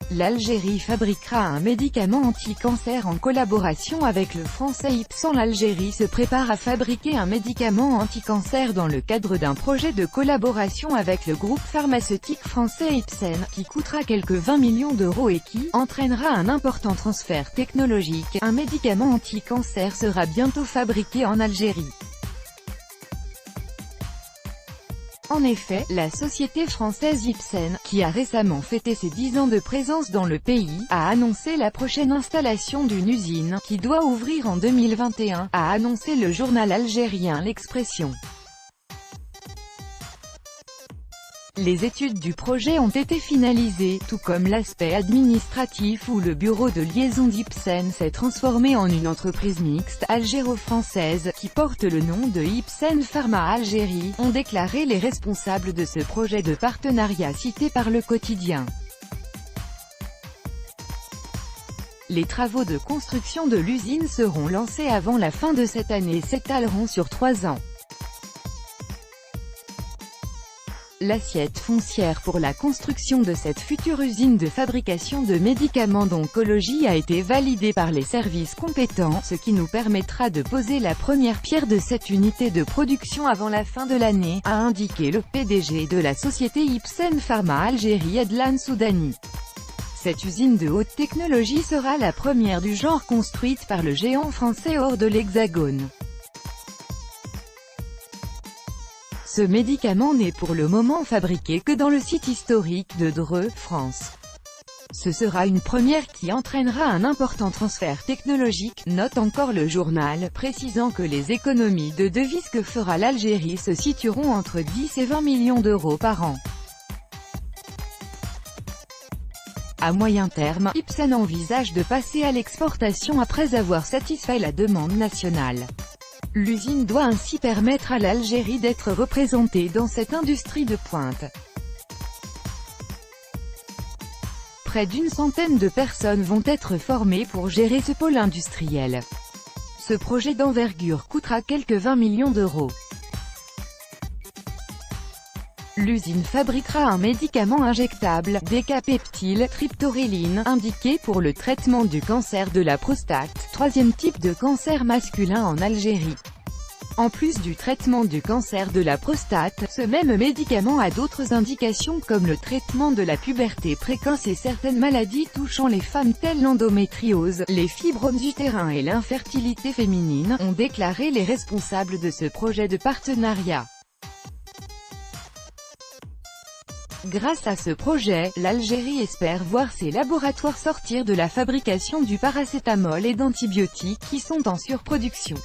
L'Algérie fabriquera un médicament anti-cancer en collaboration avec le français Ipsen. L'Algérie se prépare à fabriquer un médicament anti-cancer dans le cadre d'un projet de collaboration avec le groupe pharmaceutique français Ipsen, qui coûtera quelques 20 millions d'euros et qui entraînera un important transfert technologique. Un médicament anti-cancer sera bientôt fabriqué en Algérie. En effet, la société française Ipsen, qui a récemment fêté ses 10 ans de présence dans le pays, a annoncé la prochaine installation d'une usine, qui doit ouvrir en 2021, a annoncé le journal algérien L'Expression. Les études du projet ont été finalisées, tout comme l'aspect administratif où le bureau de liaison d'Ipsen s'est transformé en une entreprise mixte algéro-française, qui porte le nom de Ipsen Pharma Algérie, ont déclaré les responsables de ce projet de partenariat cité par Le Quotidien. Les travaux de construction de l'usine seront lancés avant la fin de cette année et s'étaleront sur 3 ans. L'assiette foncière pour la construction de cette future usine de fabrication de médicaments d'oncologie a été validée par les services compétents, ce qui nous permettra de poser la première pierre de cette unité de production avant la fin de l'année, a indiqué le PDG de la société Ipsen Pharma Algérie Adlan Soudani. Cette usine de haute technologie sera la première du genre construite par le géant français hors de l'Hexagone. Ce médicament n'est pour le moment fabriqué que dans le site historique de Dreux, France. Ce sera une première qui entraînera un important transfert technologique, note encore le journal, précisant que les économies de devises que fera l'Algérie se situeront entre 10 et 20 millions d'euros par an. À moyen terme, Ipsen envisage de passer à l'exportation après avoir satisfait la demande nationale. L'usine doit ainsi permettre à l'Algérie d'être représentée dans cette industrie de pointe. Près d'une centaine de personnes vont être formées pour gérer ce pôle industriel. Ce projet d'envergure coûtera quelques 20 millions d'euros. L'usine fabriquera un médicament injectable, décapeptyl triptoryline, indiqué pour le traitement du cancer de la prostate, troisième type de cancer masculin en Algérie. En plus du traitement du cancer de la prostate, ce même médicament a d'autres indications comme le traitement de la puberté précoce et certaines maladies touchant les femmes telles l'endométriose, les fibromes utérins et l'infertilité féminine, ont déclaré les responsables de ce projet de partenariat. Grâce à ce projet, l'Algérie espère voir ses laboratoires sortir de la fabrication du paracétamol et d'antibiotiques qui sont en surproduction.